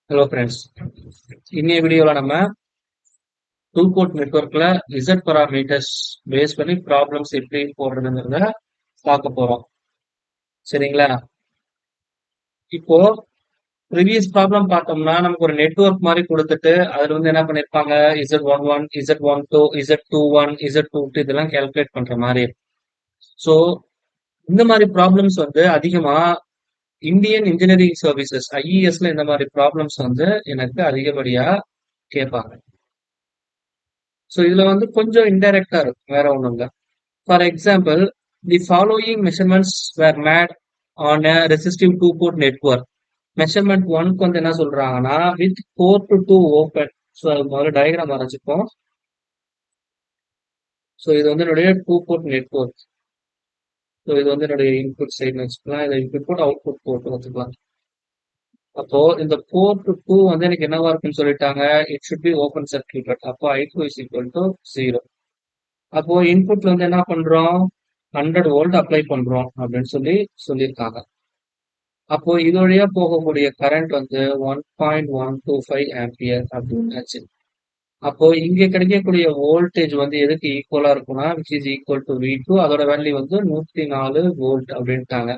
Hello friends, இன்னைய வீடியோல நம்ம டூ போர்ட் நெட்வொர்க்ல இசட் பராமீட்டர்ஸ் பேஸ் பண்ணி ப்ராப்ளம்ஸ் எப்படி போடுறதுங்கிறத பார்க்க போறோம். சரிங்களா? இப்போ ப்ரீவியஸ் ப்ராப்ளம் பார்த்தோம்னா நமக்கு ஒரு நெட்வொர்க் மாதிரி கொடுத்துட்டு அதுல என்ன பண்ணிருப்பாங்க, Z11, Z12, Z21, Z22 இதெல்லாம் கால்குலேட் பண்ற மாதிரி. ஸோ இந்த மாதிரி ப்ராப்ளம்ஸ் அதிகமா இந்தியன் இன்ஜினியரிங் சர்வீசஸ் IESல இந்த மாதிரி ப்ராப்ளம்ஸ் எனக்கு அதிகப்படியா கேட்பாங்க. ஸோ இதுல கொஞ்சம் இன்டைரக்டா இருக்கும், வேற ஒண்ணும் இல்ல. For example, the following measurements were made on a resistive two port network. Measurement ஒன்க்கு என்ன சொல்றாங்கன்னா, வித் 4 to 2 ஓப்பன். ஸோ அது முதல்ல டயக்ராம் வரைஞ்சுப்போம். ஸோ இது என்னுடைய டூ போர்ட் நெட்வொர்க். ஸோ இது என்னுடைய இன்புட் சைடு வச்சுக்கலாம். இதை இன்புட் போர்ட் அவுட்புட் போர்ட் வச்சுக்கலாம். அப்போ இந்த 4 to 2 எனக்கு என்னவா இருக்குன்னு சொல்லிட்டாங்க, it should be open circuited. அப்போ I2 is equal to 0. அப்போ இன்புட்ல என்ன பண்றோம், 100 வோல்ட் அப்ளை பண்றோம் அப்படின்னு சொல்லியிருக்காங்க. அப்போ இது வழியா போகக்கூடிய கரண்ட் 1.125 ஆம்பியர் அப்படின்னு. அப்போ இங்க கிடைக்கக்கூடிய வோல்டேஜ் எதுக்கு ஈக்குவலா இருக்கும்னா, which is equal to V2. அதோட வேல்யூ 104 வோல்ட் அப்படின்ட்டாங்க.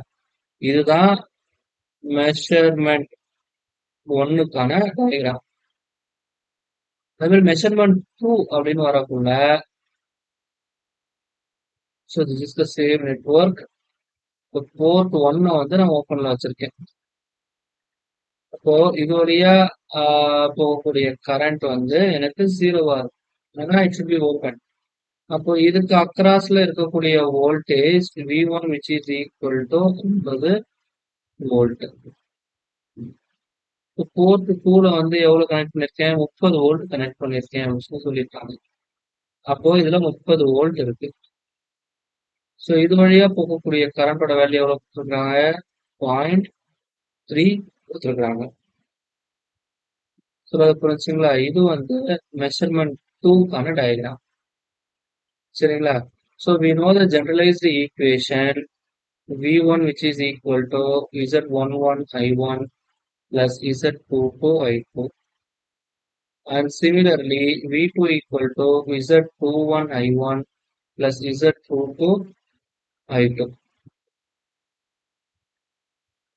இதுதான் மெஷர்மெண்ட் ஒன்னுக்கான டயக்ராம். அதே மெஷர்மெண்ட் 2 அப்படின்னு வரக்குள்ள, so this is the same network. Port 1 நான் ஓப்பன்ல வச்சிருக்கேன். அப்போ இது வழியா போகக்கூடிய கரண்ட் எனக்கு 0வா இருக்கும். ஏன்னா இட் ஷுட் பி ஓப்பன். அப்போ இதுக்கு அக்ராஸ்ல இருக்கக்கூடிய voltage V1 which is equal to 50 volt. Port 2ல எவ்வளவு கனெக்ட் பண்ணிருக்கேன், 30 வோல்ட் கனெக்ட் பண்ணிருக்கேன் அப்படின்னு சொல்லியிருக்காங்க. அப்போ இதுல 30 வோல்ட் இருக்கு. ஸோ இது வழியா போகக்கூடிய கரண்டோட வேல்யூ எவ்வளவு கொடுத்துருக்காங்க, 0.3 கொடுத்துருக்காங்க. ஸோ அது புரிஞ்சுங்களா? இது மெஷர்மெண்ட் 2க்கான டயக்ராம். சரிங்களா? So we know the generalized equation V1 which is equal to Z11 I1 plus Z22 I2, and similarly V2 equal to Z21 I1 plus Z22 I2.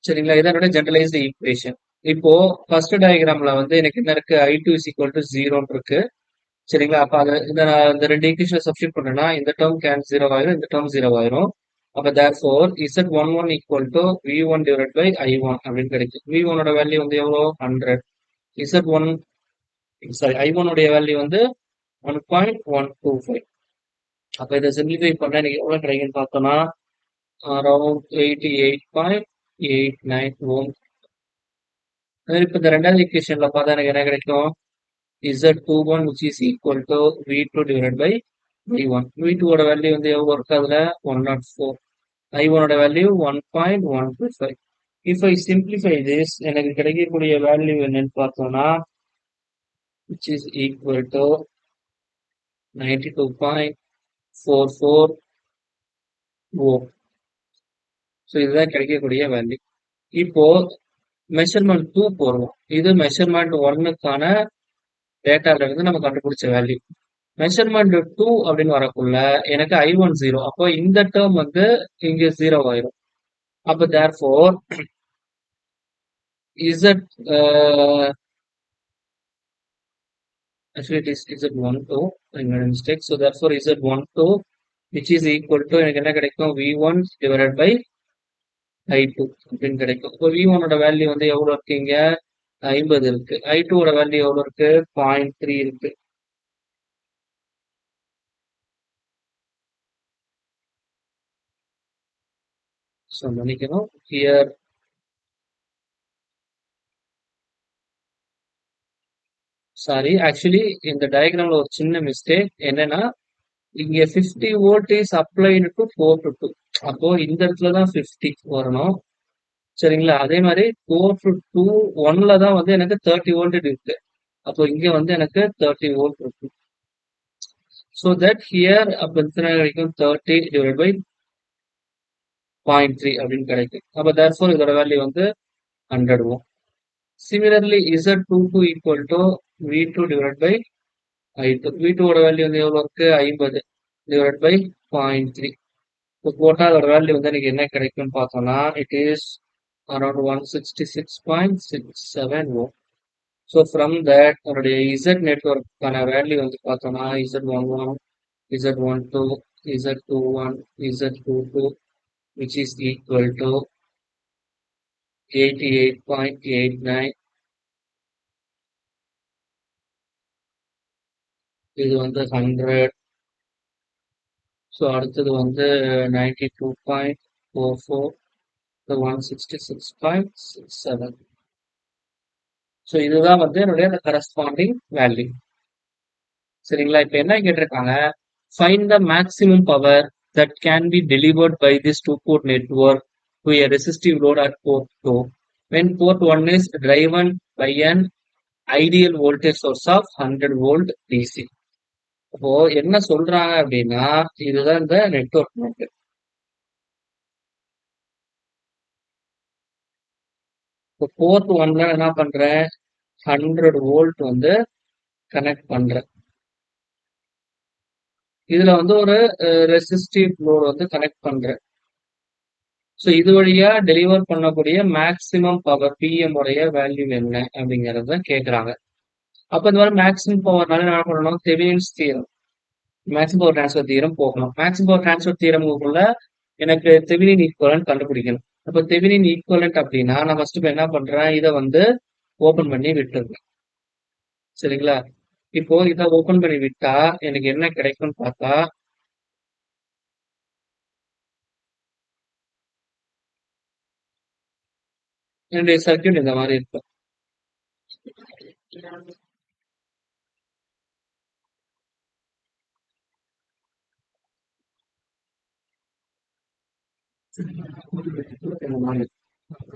சரிங்களா? இதனோட ஜெனரலைஸ்டு ஈக்குவேஷன். இப்போ first டயக்ராம்ல எனக்கு என்ன இருக்கு, I2 is equal to 0 இருக்கு. சரிங்களா? அப்ப நான் இந்த ரெண்டு ஈக்குவேஷன் சப்ஸ்டிட் பண்ணேன்னா இந்த டேர்ம் கேன்சல் 0 ஆயிரும், இந்த டேர்ம் 0 ஆயிரும். அப்ப therefore Z11 equal to V1 divided by I1 அப்படின்னு கிடைக்கும். V1 ஓட வேல்யூ எவ்வளோ, 100. Z1 சாரி I1 உடைய வேல்யூ 1.125. அப்ப இதை சிம்பிளிஃபை பண்ண எனக்கு எவ்வளவு கிடைக்குன்னு பார்த்தோம்னா அரௌண்ட் 88.89 ஓம். இப்ப இந்த ரெண்டாவது ஈக்குவேஷன்ல பார்த்தா எனக்கு என்ன கிடைக்கும், Z21 which is equal to V2 divided by I1. V2 ஓட வேல்யூ எவ்வளவு இருக்கு, அதுல 104. I1 ஓட value 1.125. If I simplify this, எனக்கு கிடைக்கக்கூடிய வேல்யூ என்னன்னு பார்த்தோம்னா, which is equal to 92.44 ohm. So இதுதான் கிடைக்கக்கூடிய வேல்யூ. இப்போ மெஷர்மெண்ட் 2 போடுவோம். இது மெஷர்மெண்ட் 1க்கான டேட்டால இருந்து நம்ம கண்டுபிடிச்ச வேல்யூ. மெஷர்மெண்ட் 2 அப்படின்னு வரக்குள்ள எனக்கு I1 0. அப்போ இந்த டேர்ம் இங்க 0 ஆயிரும். அப்ப therefore Z actually it is Z12, I made a mistake. So therefore Z12 which is equal to எனக்கு என்ன கிடைக்கும், V1 divided by I2 அப்படின்னு கிடைக்கும். இப்போ V1 ஓட வேல்யூ எவ்வளவு இருக்கு, இங்க 50 இருக்கு. I2 ஓட வேல்யூ எவ்வளவு இருக்கு, 0.3 இருக்கு. ஸோ மன்னிக்கணும், ஹியர் சாரி, ஆக்சுவலி இந்த டயக்ராம்ல ஒரு சின்ன மிஸ்டேக் என்னன்னா, இங்க 50 volt is applied to 4 to 2. அப்போ இந்த இடத்துல தான் 50 வரணும். சரிங்களா? அதே மாதிரி 4 to 2 1ல தான் எனக்கு 30 வோல்ட் இருக்கு. அப்போ இங்க எனக்கு 30 வோல்ட் இருக்கு. ஸோ தட் ஹியர் அப்ப எத்தனை கிடைக்கும், 30 டிவைட் பை 0.3 அப்படின்னு கிடைக்கும். அப்ப therefore இதோட value 100 Om. Similarly, Z22 equal to V2 divided by I2. V2 ஓட வேல்யூ வந்து எவ்வளவு இருக்கு? 50 divided by 0.3. இப்போ போட்டா அதோட வேல்யூ வந்து எனக்கு என்ன கிடைக்கும்னு பார்த்தோம்னா, it is around 166.67 ohm. So from that, நம்மளுடைய Z நெட்வொர்க்கான வேல்யூ வந்து பார்த்தோம்னா, Z11, Z12, Z21, Z22, which is equal to 88.89. இது வந்து 100. ஸோ அடுத்தது வந்து 92.44, 166.67. ஸோ இதுதான் வந்து என்னுடைய அந்த கரஸ்பாண்டிங் வேல்யூ. சரிங்களா? இப்ப என்ன கேட்டிருக்காங்க, find the maximum power that can be delivered by this two-port network to a resistive load at port 2 when port 1 is driven by an ideal voltage source of 100 volt DC. அப்போ என்ன சொல்றாங்க அப்படின்னா, இதுதான் இந்த நெட்வொர்க் நோட். இப்போ board 1ல என்ன பண்றேன், 100 volt வந்து கனெக்ட் பண்றேன். இதுல வந்து ஒரு ரெசிஸ்டிவ் லோட் வந்து கனெக்ட் பண்றேன். ஸோ இது வழியா டெலிவர் பண்ணக்கூடிய மேக்சிமம் பவர் பிஎம் உடைய வேல்யூ என்ன அப்படிங்கறத கேட்கறாங்க. அப்ப இந்த மாதிரி மேக்சிமம் பவர்னால என்ன பண்ணணும், Thevenin's theorem, maximum power transfer theorem போகணும். மேக்சிமம் பவர் டிரான்ஸ்ஃபர் தியரமுக்குள்ள எனக்கு தெவினின் ஈக்குவலன்ட் கண்டுபிடிக்கணும். அப்ப தெவினின் ஈக்குவலன்ட் அப்படின்னா நான் ஃபர்ஸ்ட் என்ன பண்றேன், இதை வந்து ஓபன் பண்ணி விட்டுருக்கேன். சரிங்களா? இப்போ இதை ஓபன் பண்ணி விட்டா எனக்கு என்ன கிடைக்கும்னு பார்த்தா, என்னுடைய சர்க்கியூட் இந்த மாதிரி இருக்கும்.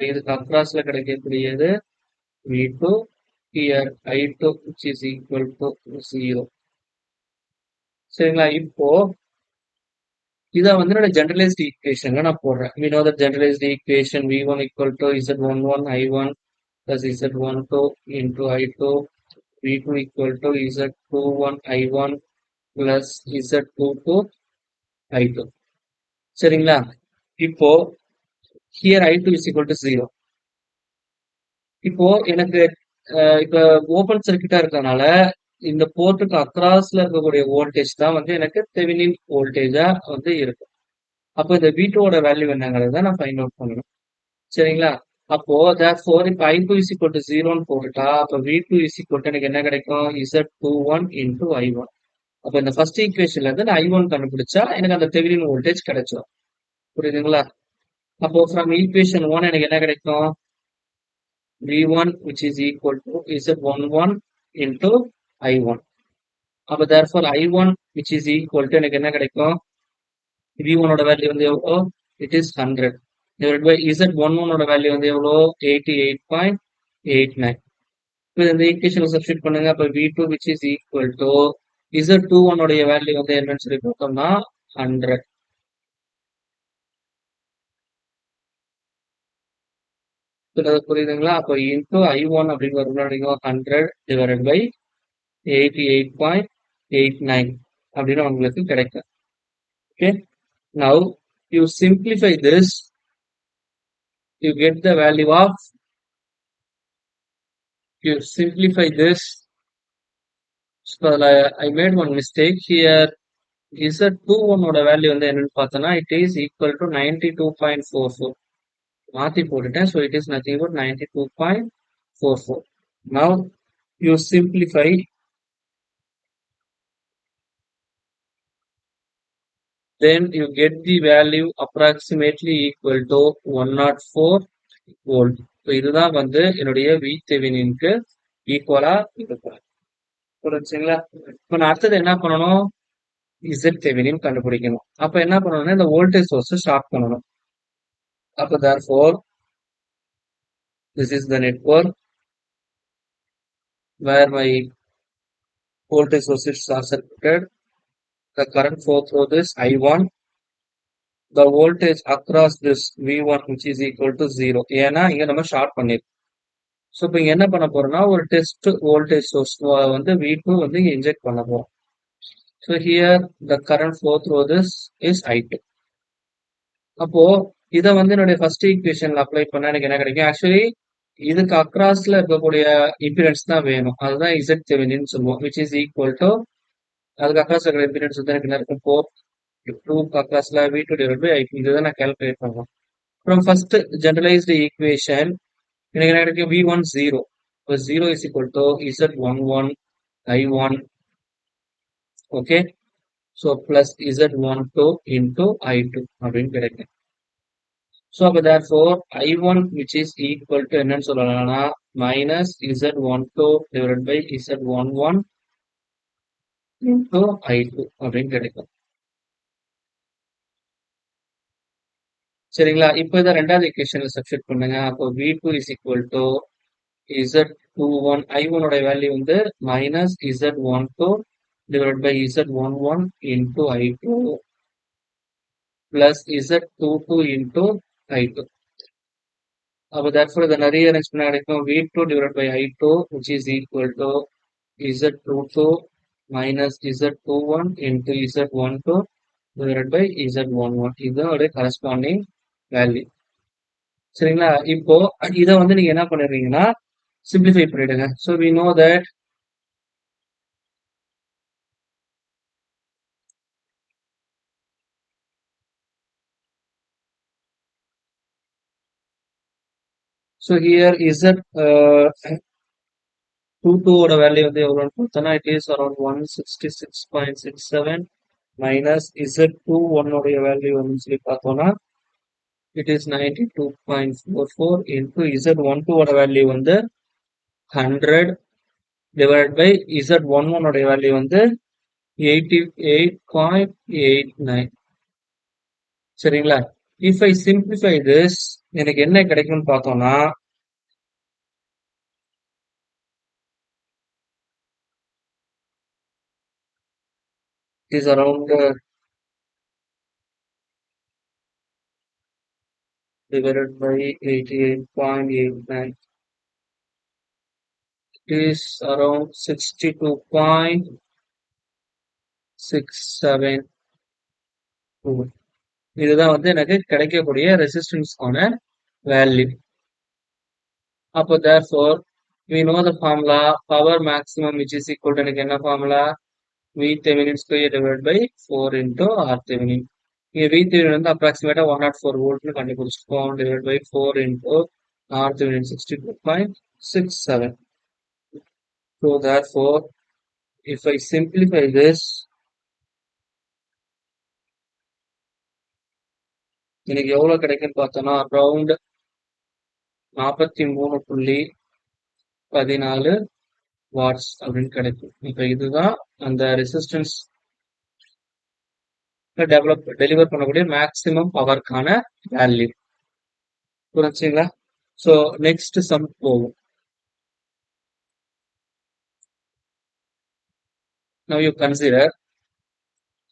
இதுக்கு அக்ராஸ்ல கிடைக்கக்கூடியது V2, here I2 which is equal to 0. சரிங்களா? இப்போ இதை வந்து என்னோட ஜெனரலைஸ்ட் ஈக்குவேஷன்ல நான் போடுறேன். we know the generalized equation V1 equal to Z11 I1 plus Z12 into I2, V2 equal to Z21 I1 plus Z22 I2. சரிங்களா? இப்போ here I2 is equal to 0. இப்போ எனக்கு இப்ப ஓபன் சர்க்கியூட்டா இருக்கறனால இந்த போர்ட்டுக்கு அக்ராஸ்ல இருக்கக்கூடிய வோல்டேஜ் தான் வந்து எனக்கு தெவினின் வோல்டேஜா வந்து இருக்கும். அப்போ இந்த V2 ஓட வேல்யூ என்னங்கிறத நான் ஃபைண்ட் அவுட் பண்ணணும். சரிங்களா? அப்போ therefore இப்ப I2 is equal to 0ன்னு போட்டுட்டா அப்ப V2 is equal to எனக்கு என்ன கிடைக்கும், Z21 into I1. அப்ப இந்த ஃபர்ஸ்ட் ஈக்குவேஷன்ல இருந்து நான் I1 கண்டுபிடிச்சா எனக்கு அந்த தெவினின் வோல்டேஜ் கிடைச்சிடும். புரியுதுங்களா? அப்போ from ஈக்குவேஷன் 1 எனக்கு என்ன கிடைக்கும், V1 which is equal to Z11 into I1. அப்ப therefore I1 which is equal to எனக்கு என்ன கிடைக்கும், V1 ஓட வேல்யூ வந்து எவ்வளோ, it is 100 divided by Z11 ஓட வேல்யூ வந்து எவ்வளோ, 88.89. இப்போ இந்த ஈக்குவேஷனை சப்ஸ்டிட் பண்ணுங்க. அப்ப V2 which is equal to Z21 உடைய வேல்யூ வந்து என்னன்னு சொல்லி பார்த்தோம்னா 100. புரியுதுங்களா? அப்போ இன்டூ I1 அப்படின்னு வரும்போது 100 divided by 88.89 அப்படின்னு உங்களுக்கு கிடைக்கும். Okay, now you simplify this, you get the value of, you simplify this. So I made one mistake here. Z21 ஓட வேல்யூ வந்து என்னன்னு பார்த்தோம்னா it is equal to 92.44. மாத்தி போட்டுட்டேன். So it is nothing but 92.44. Now you simplify. Then you get the value approximately equal to 104 volt. So இதுதான் வந்து என்னுடைய VTheveninக்கு ஈக்குவலா இருக்கும். புரிஞ்சுங்களா? இப்போ நான் அடுத்தது என்ன பண்ணணும், ZThevenin கண்டுபிடிக்கணும். அப்ப என்ன பண்ணணும்னா இந்த வோல்டேஜ் சோர்ஸ் ஷார்ட் பண்ணணும். அப்ப therefore this is the network where my voltage source is short circuited. The current flow through this I1. The voltage across this V1 which is equal to 0. ஏன்னா இங்க நம்ம ஷார்ட் பண்ணிருக்கோம். So இப்போ இங்க என்ன பண்ண போறோம்னா ஒரு டெஸ்ட் வோல்டேஜ் சோர்ஸ் வந்து V2 வந்து இங்க இன்ஜெக்ட் பண்ண போறோம். So here the current flow through this is I2. அப்போ இதை வந்து என்னுடைய ஃபர்ஸ்ட் ஈக்குவேஷன்ல அப்ளை பண்ணா எனக்கு என்ன கிடைக்கும்? ஆக்சுவலி இதுக்கு அக்ராஸ்ல இருக்கக்கூடிய இம்பிடன்ஸ் தான் வேணும். அதுதான் இசட் தெவெனின்னு சொல்லுவோம். விச் இஸ் ஈக்குவல் டு அதுக்கு அக்ராஸ் இருக்கிற இம்பிடன்ஸ் வந்து எனக்கு என்ன இருக்கும்? 4 2 அக்ராஸ்ல V2 டிவைட் பை I2. இதுதான் நான் கால்குலேட் பண்ணுவேன். From first generalized equation, எனக்கு என்ன கிடைக்கும்? V1 0. So 0 is equal to Z11 I1. Okay. So plus Z12 into I2 அப்படின்னு கிடைக்கும். So அப்ப therefore I1 which is equal to என்னன்னு சொல்லலாம்னா minus Z12 divided by Z11 into I2 அப்படின்னு கிடைக்கும். சரிங்களா? இப்போ இதை ரெண்டாவது equationல சப்ஸ்டிட் பண்ணுங்க. அப்போ V2 is equal to Z21 I1 ஓட வேல்யூ வந்து minus Z12 divided by Z11 into I2 plus Z22 into I2. அப்போ therefore இதை நிறைய அரேஞ்ச் பண்ண கிடைக்கும் V2 divided by I2 which is equal to Z22 minus Z21 into Z12 divided by Z11. இதோட corresponding value. சரிங்களா? இப்போ இதை வந்து நீங்க என்ன பண்ணிடுறீங்கன்னா simplify பண்ணிடுங்க. So we know that so here Z 22 ஓட வேல்யூ வந்து எவ்வளோன்னு பார்த்தோன்னா it is around 166.67 minus Z21 உடைய வேல்யூ வந்து சொல்லி பார்த்தோம்னா it is 92.44 into Z12 ஓட வேல்யூ வந்து 100 divided by Z11 உடைய வேல்யூ வந்து 88.89. சரிங்களா? if I simplify this எனக்கு என்ன கிடைக்கும்னு பார்த்தோம்னா it is around divided by 88.89. It is around 62.672. இதுதான் வந்து எனக்கு கிடைக்கக்கூடிய ரெசிஸ்டன்ஸ்க்கான வேல்யூ. அப்போ therefore we know the formula power maximum which is equal to எனக்கு என்ன formula V Thevenin square divided by 4 into R Thevenin. இங்க V Thevenin வந்து அப்ராக்சிமேட்டா 104 வோல்ட்னு கண்டுபிடிச்சிருக்கோம் divided by 4 into R Thevenin 62.67. So therefore if I simplify this எனக்கு எவ்வளவு கிடைக்குன்னு பார்த்தோம்னா around 43.14 watts அப்படின்னு கிடைக்கும். இப்ப இதுதான் அந்த ரெசிஸ்டன்ஸ் டெலிவர் பண்ணக்கூடிய மேக்சிமம் பவர்க்கான வேல்யூ. புரிஞ்சுங்களா? ஸோ நெக்ஸ்ட் சம் போகும். Now you consider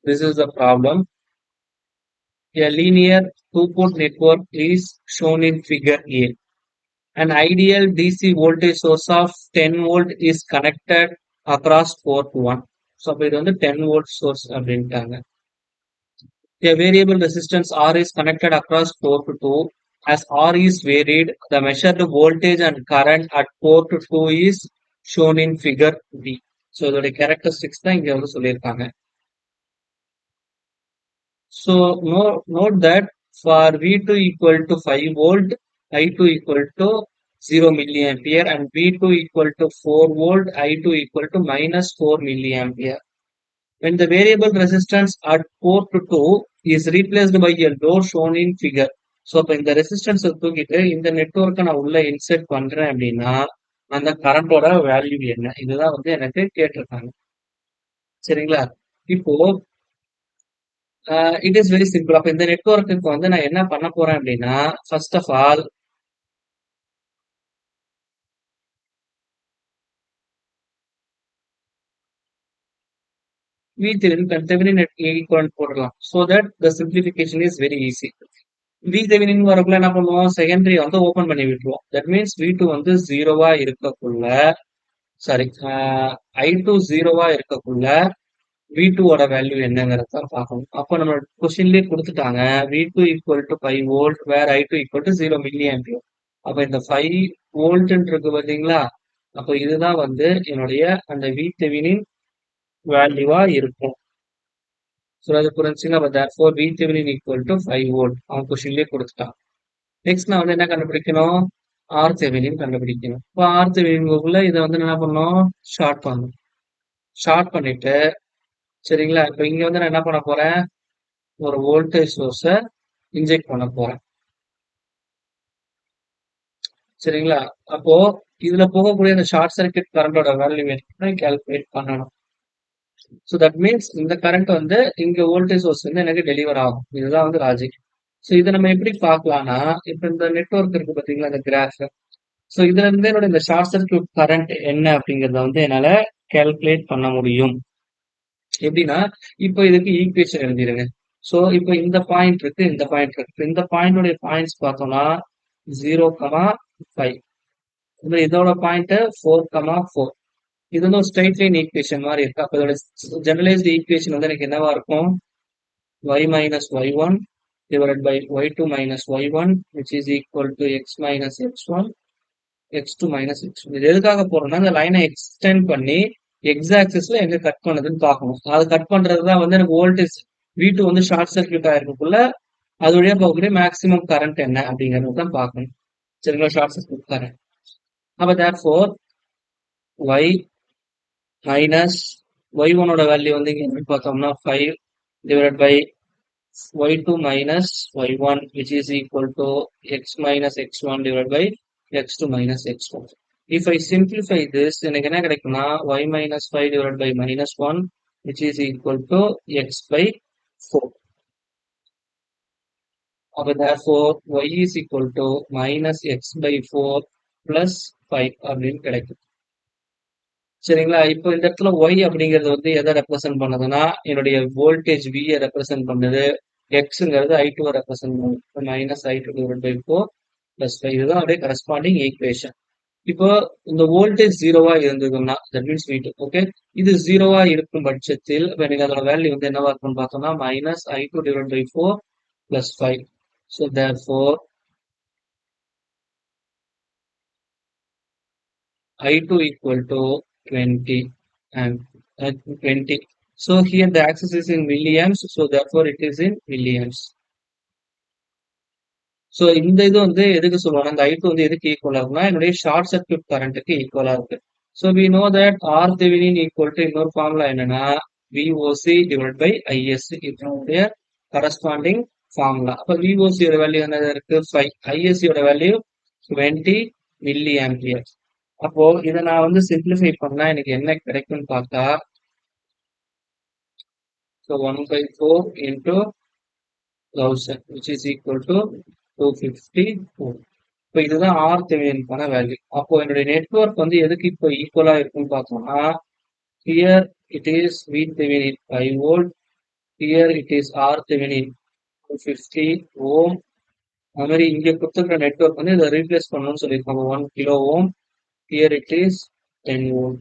this is the problem. A linear two-port network is shown in figure A. An ideal DC voltage source of 10 volt is connected across port 1. So இது வந்து 10 volt source அப்படின்ட்டாங்க. A variable resistance R is connected across port 2. As R is varied, the measured voltage and current at port 2 is shown in figure B. So இதோட characteristics தான் இங்க வந்து சொல்லியிருக்காங்க. So note that for V2 equal to 5 volt, I2 equal to 0 milliampere and V2 equal to 4 volt, I2 equal to minus 4 milliampere. When the variable resistance at port 2 is replaced by a load shown in figure. So அப்போ இந்த ரெசிஸ்டன்ஸை தூக்கிட்டு இந்த நெட்ஒர்க்கை நான் உள்ள insert பண்றேன் அப்படின்னா அந்த கரண்டோட value என்ன? இதுதான் வந்து எனக்கு கேட்டிருக்காங்க. சரிங்களா? இப்போ இட் இஸ் வெரி சிம்பிள். அப்ப இந்த நெட்ஒர்க்குக்கு வந்து நான் என்ன பண்ண போறேன் அப்படின்னா first of all V Thevenin Thevenin equivalent போடலாம். So that the simplification is very easy. VThevenin வரக்குள்ள என்ன பண்ணுவோம்? செகண்டரி வந்து ஓபன் பண்ணி விட்டுருவோம். தட் மீன்ஸ் V2 வந்து 0வா இருக்கக்குள்ள, சாரி, I2 0வா இருக்கக்குள்ள V2 ஓட வேல்யூ என்னங்கிறத பார்க்கணும். அப்ப நம்ம கொஸ்டின்லயே கொடுத்துட்டாங்க. V2 equal to 5 volt, where I2 equal to 0 milliampere. அப்ப இந்த 5 வோல்ட்ன்னு இருக்கு பாத்தீங்களா? அப்ப இதுதான் வந்து என்னுடைய அந்த VThevenin வேல்யூவா இருக்கும். ஸோ அது புரிஞ்சுங்களா? அப்ப therefore VThevenin equal to 5 volt. அவன் கொஸ்டின்லயே கொடுத்துட்டான். நெக்ஸ்ட் நான் வந்து என்ன கண்டுபிடிக்கணும்? RThevenin கண்டுபிடிக்கணும். இப்போ RTheveninக்குள்ள இதை வந்து என்ன பண்ணணும்? ஷார்ட் பண்ணணும். ஷார்ட் பண்ணிட்டு, சரிங்களா? இப்போ இங்க வந்து நான் என்ன பண்ண போறேன்? ஒரு வோல்டேஜ் சோர்ஸை இன்ஜெக்ட் பண்ண போறேன். சரிங்களா? அப்போ இதுல போகக்கூடிய அந்த ஷார்ட் சர்க்யூட் கரண்டோட வேல்யூ கால்குலேட் பண்ணணும். ஸோ தட் மீன்ஸ் இந்த கரண்ட் வந்து இங்க வோல்டேஜ் சோர்ஸ் வந்து எனக்கு டெலிவர் ஆகும். இதுதான் வந்து லாஜிக். ஸோ இதை நம்ம எப்படி பார்க்கலாம்னா, இப்போ இந்த நெட்வொர்க் இருக்கு பாத்தீங்களா, இந்த கிராஃப். ஸோ இதுல இருந்து என்னோட இந்த ஷார்ட் சர்க்யூட் கரண்ட் என்ன அப்படிங்கறத வந்து என்னால கால்குலேட் பண்ண முடியும். எப்படின்னா, இப்போ இதுக்கு ஈக்குவேஷன் எழுதிருங்க. ஸோ இப்போ இந்த பாயிண்ட் இருக்கு, இந்த பாயிண்ட் இருக்கு. இந்த பாயிண்டோட பாயிண்ட்ஸ் பார்த்தோம்னா 0,5. இதோட பாயிண்ட் 4,4. இது வந்து ஒரு ஸ்ட்ரைட் லைன் ஈக்குவேஷன் மாதிரி இருக்கு. அப்ப இதோட ஜெனரலைஸ்டு ஈக்குவேஷன் வந்து எனக்கு என்னவா இருக்கும்? y minus y1 divided by y2 minus y1 which is equal to x minus x1 x2 minus x1. இது எதுக்காக போறோம்னா, இந்த லைனை எக்ஸ்டெண்ட் பண்ணி எக்ஸ் ஆக்சிஸ்ல எங்க கட் பண்ணுதுன்னு பார்க்கணும். அது கட் பண்றதுதான் வந்து எனக்கு வோல்டேஜ் V2 வந்து ஷார்ட் சர்க்யூட் ஆயிருக்குள்ள அது வழியா போகக்கூடிய மேக்ஸிமம் கரண்ட் என்ன அப்படிங்கறது தான் பார்க்கணும். சரிங்களா? Short circuit current. அப்ப therefore y minus y1 ஓட வேல்யூ வந்து இங்க எப்படி பார்த்தோம்னா 5 divided by y2 minus y1 which is equal to x minus x1 divided by x2 minus x1. If I simplify this, எனக்கு என்ன கிடைக்கும்னா y minus 5 divided by minus 1 which is equal to x by 4. அப்ப therefore y is equal to minus x by 4 plus 5 அப்படின்னு கிடைக்கும். சரிங்களா? இப்போ இந்த இடத்துல y அப்படிங்கிறது வந்து எதை ரெப்ரசென்ட் பண்ணுதுன்னா, என்னுடைய வோல்டேஜ் V ரெப்ரசென்ட் பண்ணுது. எக்ஸ்ங்கிறது I2 ரெப்ரசென்ட் பண்ணுது. Minus I2 divide by 4 plus 5. இதுதான் அப்படியே கரஸ்பாண்டிங் ஈக்குவேஷன். இப்போ இந்த வோல்டேஜ் 0வா இருந்ததுன்னா தட் மீன்ஸ் V2. ஓகே, இது 0வா இருக்கும் பட்சத்தில் இப்போ எனக்கு அதோட வேல்யூ வந்து என்னவா இருக்கும்னு பார்த்தோம்னா minus I2 divide by 4 plus 5. So therefore I2 equal to 20 and 20. So here the axis is in milliamps. So therefore it is in milliamps. So இந்த இது வந்து எதுக்கு சொல்லுவாங்க? இந்த I2 வந்து எதுக்கு ஈக்குவலா இருக்குன்னா என்னுடைய ஷார்ட் சர்க்யூட் கரண்ட்டுக்கு ஈக்குவலா இருக்கு. So we know that RThevenin equal to இன்னொரு ஃபார்முலா என்னன்னா VOC divided by ISC. இதனுடைய கரஸ்பாண்டிங் ஃபார்முலா. அப்ப VOC யோட வேல்யூ என்ன இருக்கு? 5. ISC யோட வேல்யூ 20 மில்லி ஆம்பியர். அப்போ இதை நான் வந்து சிம்பிளிஃபை பண்ணா எனக்கு என்ன கிடைக்கும்னு பார்த்தா, so 1 by 4 into 1000 which is equal to 254. இப்போ இதுதான் RTheveninக்கான வேல்யூ. அப்போ என்னுடைய நெட்வொர்க் வந்து எதுக்கு இப்போ ஈக்குவலா இருக்குன்னு பார்த்தோம்னா, here it is VThevenin 5 volt, here it is RThevenin 250 ohm. அது மாதிரி இங்க கொடுத்துருக்கிற நெட்வொர்க் வந்து இதை ரீப்ளேஸ் பண்ணணும்னு சொல்லியிருக்காங்க 1 kilo ohm. Here it is 10 volt.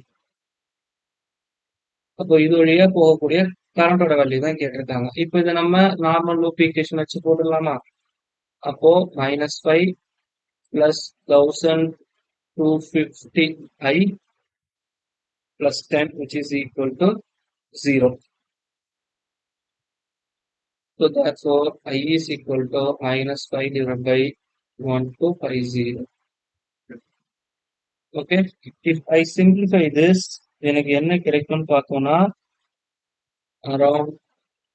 அப்போ இது வழியா போகக்கூடிய கரண்டோட வேல்யூ தான் கேட்டிருக்காங்க. இப்போ இதை நம்ம நார்மல் லூப் ஈக்குவேஷன் வச்சு போட்டுடலாமா? அப்போ -5 plus 1250i plus 10 which is equal to 0. So therefore I is equal to -5 divided by 1250. Okay, if I simplify this எனக்கு என்ன கிடைக்கும்னு பார்த்தோம்னா around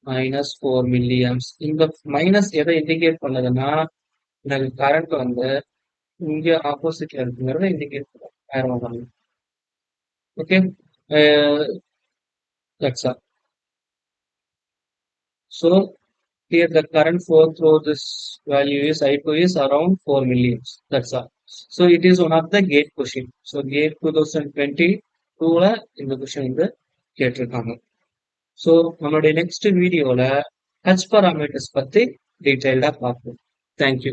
-4 milliamps. இந்த மைனஸ் எதை இண்டிகேட் பண்ணுதுன்னா எனக்கு கரண்ட் வந்து இங்க ஆப்போசிட்ல இருக்குங்கிறத இண்டிகேட் பண்ணும். Okay, that's all. So here the current flow through this value is I2 is around 4 milliamps. That's all. So it is one of the gate question. So gate 2022ல இந்த question வந்து கேட்டிருக்காங்க. So நம்மளுடைய next வீடியோல H parameters பத்தி டீட்டெயில்டா பார்ப்போம். Thank you.